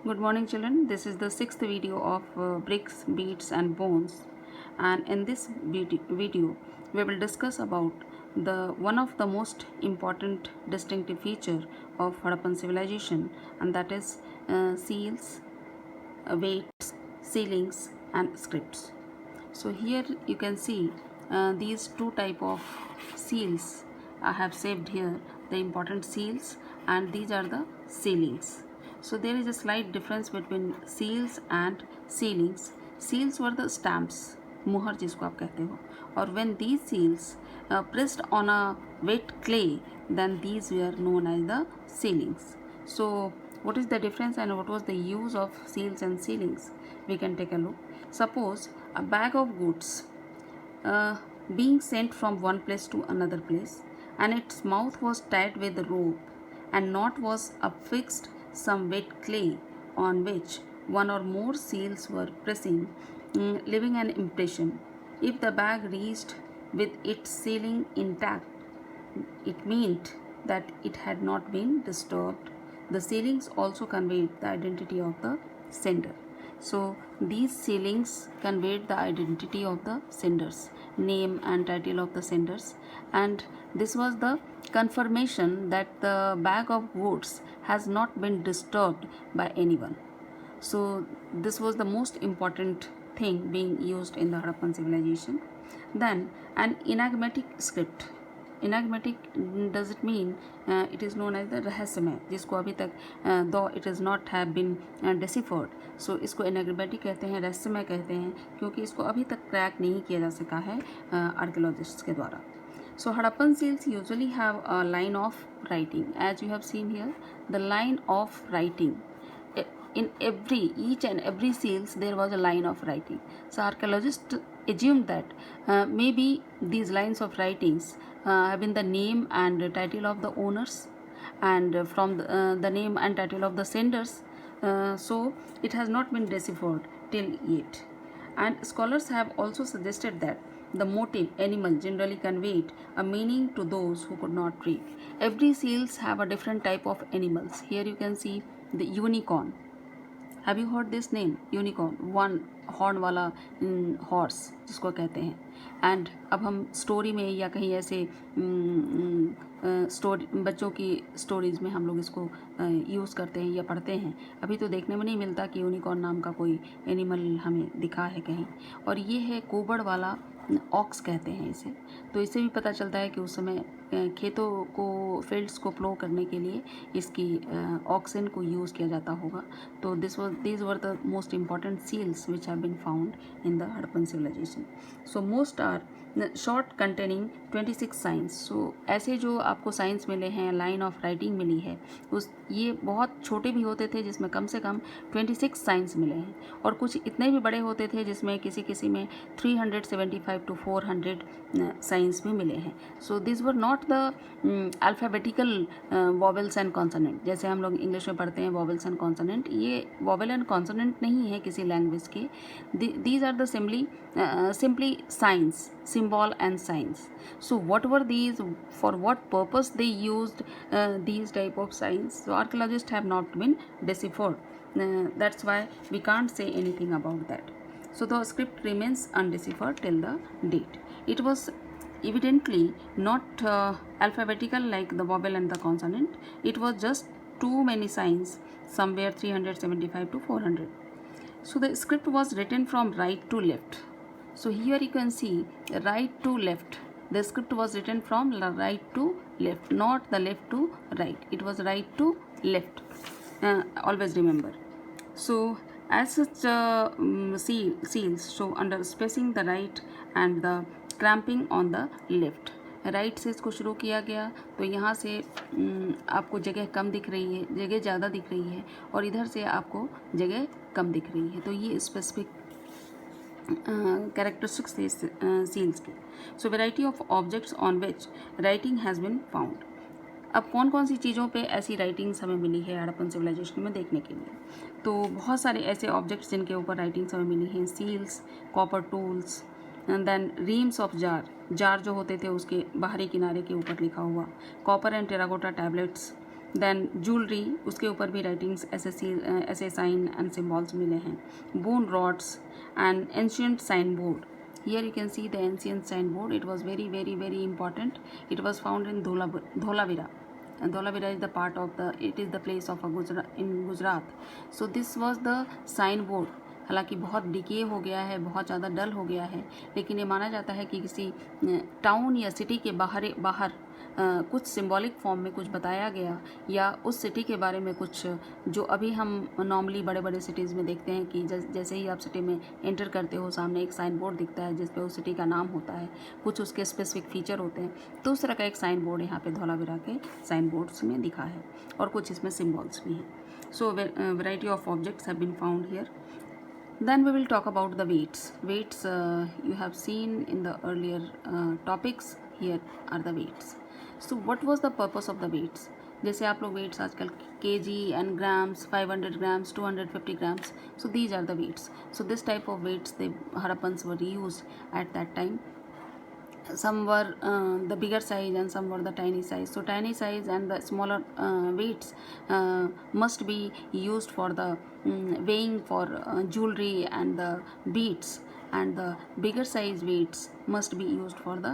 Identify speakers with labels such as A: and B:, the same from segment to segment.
A: Good morning, children. This is the sixth video of bricks, beads, and bones. And in this video, we will discuss about the one of the most important distinctive feature of Harappan civilization, and that is seals, weights, ceilings, and scripts. So here you can see these two type of seals. I have saved here the important seals, and these are the ceilings. So there is a slight difference between seals and ceilings. Seals were the stamps, मुहर जिसको आप कहते हो, और when these seals pressed on a wet clay, then these were known as the ceilings. So what is the difference and what was the use of seals and ceilings? We can take a look. Suppose a bag of goods uh, being sent from one place to another place, and its mouth was tied with a rope, and knot was affixed some wet clay on which one or more seals were pressing, leaving an impression. If the bag reached with its sealing intact, it meant that it had not been disturbed. The sealings also conveyed the identity of the sender. So these sealings conveyed the identity of the senders, name and title of the senders, and this was the confirmation that the bag of goods has not been disturbed by anyone. So this was the most important thing being used in the Harappan civilization. Then an enigmatic script. Enigmatic does it mean it is known as the रहस्यमय, जिसको अभी तक though it is not have been deciphered, so इसको enigmatic कहते हैं, रहस्यमय कहते हैं, क्योंकि इसको अभी तक क्रैक नहीं किया जा सका है आर्कियोलॉजिस्ट्स के द्वारा. So Harappan seals usually have a line of writing, as you have seen here, the line of writing. In each and every seals there was a line of writing. So archaeologists assumed that maybe these lines of writings have been the name and title of the owners, and from the name and title of the senders. So it has not been deciphered till yet. And scholars have also suggested that the motive animal generally conveyed a meaning to those who could not read. Every seals have a different type of animals. Here you can see the unicorn. Have you heard this name unicorn, one horn वाला horse जिसको कहते हैं. And अब हम story में या कहीं ऐसे स्टोरी बच्चों की स्टोरीज़ में हम लोग इसको यूज़ करते हैं या पढ़ते हैं. अभी तो देखने में नहीं मिलता कि यूनिकॉर्न नाम का कोई एनिमल हमें दिखा है कहीं. और ये है कोबड़ वाला ऑक्स कहते हैं इसे. तो इससे भी पता चलता है कि उस समय खेतों को फील्ड्स को प्लो करने के लिए इसकी ऑक्सन को यूज़ किया जाता होगा. तो these were the most important seals which have been found in the Harappan civilization. So most are short containing 26 signs. So ऐसे जो आपको साइंस मिले हैं, लाइन ऑफ राइटिंग मिली है, उस ये बहुत छोटे भी होते थे जिसमें कम से कम 26 साइंस मिले हैं, और कुछ इतने भी बड़े होते थे जिसमें किसी किसी में 375 to 400 साइंस भी मिले हैं. So this were not the alphabetical vowels and consonant, जैसे हम लोग इंग्लिश में पढ़ते हैं वॉवेल्स एंड कॉन्सोनेंट. ये वॉवेल एंड कॉन्सोनेंट नहीं है किसी लैंग्वेज के. These are the simply signs, symbol and signs. So what were these, for what purpose they used these type of signs? So archaeologists have not been deciphered. That's why we can't say anything about that. So the script remains undeciphered till the date. It was evidently not alphabetical like the vowel and the consonant. It was just too many signs, somewhere 375 to 400. So the script was written from right to left. So here you can see right to left. The script was written from right to left, not the left to right. It was right to left. Always remember. So as such seals show under spacing the right and the cramping on the left. Right से इसको शुरू किया गया तो यहाँ से आपको जगह कम दिख रही है, जगह ज़्यादा दिख रही है, और इधर से आपको जगह कम दिख रही है. तो ये स्पेसिफिक कैरेक्टरिस्टिक्स थे सील्स के. So variety of objects on which writing has been found. अब कौन कौन सी चीज़ों पे ऐसी राइटिंग्स हमें मिली है हड़प्पन सिविलाइजेशन में देखने के लिए. तो बहुत सारे ऐसे ऑब्जेक्ट्स जिनके ऊपर राइटिंग्स हमें मिली हैं. Seals, copper tools, and then rims of jar. Jar जो होते थे उसके बाहरी किनारे के ऊपर लिखा हुआ. Copper and terracotta tablets, then jewellery, उसके ऊपर भी राइटिंग्स ऐसे साइन एंड सिम्बॉल्स मिले हैं. Bone rods and ancient signboard. Here you can see the ancient signboard. It was very very very important. It was found in Dholavira. And Dholavira is the part of the, it is the place of a in Gujarat. So this was the signboard. हालांकि बहुत decay हो गया है, बहुत ज़्यादा डल हो गया है, लेकिन ये माना जाता है कि किसी टाउन या सिटी के बाहर कुछ सिंबॉलिक फॉर्म में कुछ बताया गया, या उस सिटी के बारे में कुछ जो अभी हम नॉर्मली बड़े बड़े सिटीज़ में देखते हैं कि जैसे ही आप सिटी में एंटर करते हो सामने एक साइन बोर्ड दिखता है जिस पे उस सिटी का नाम होता है, कुछ उसके स्पेसिफिक फीचर होते हैं. तो उस तरह का एक साइन बोर्ड यहाँ पे धौलावीरा के साइन बोर्ड्स में दिखा है, और कुछ इसमें सिम्बॉल्स भी हैं. So variety of objects have been found here. Then we will talk about the weights. Weights you have seen in the earlier topics. Here are the weights. So what was the purpose of the weights? जैसे आप लोग weights आजकल kg and grams, 500 grams, 250 grams. So these are the weights. So this type of weights the Harappans were used at that time. Some were the bigger size and some were the tiny size. So tiny size and the smaller weights must be used for the weighing for jewelry and the beads, and the bigger size weights must be used for the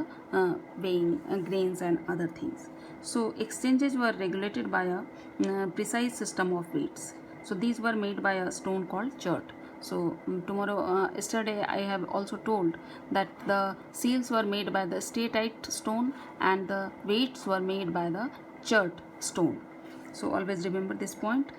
A: weighing grains and other things. So exchanges were regulated by a precise system of weights. So these were made by a stone called chert. So yesterday I have also told that the seals were made by the statite stone and the weights were made by the chert stone. So always remember this point.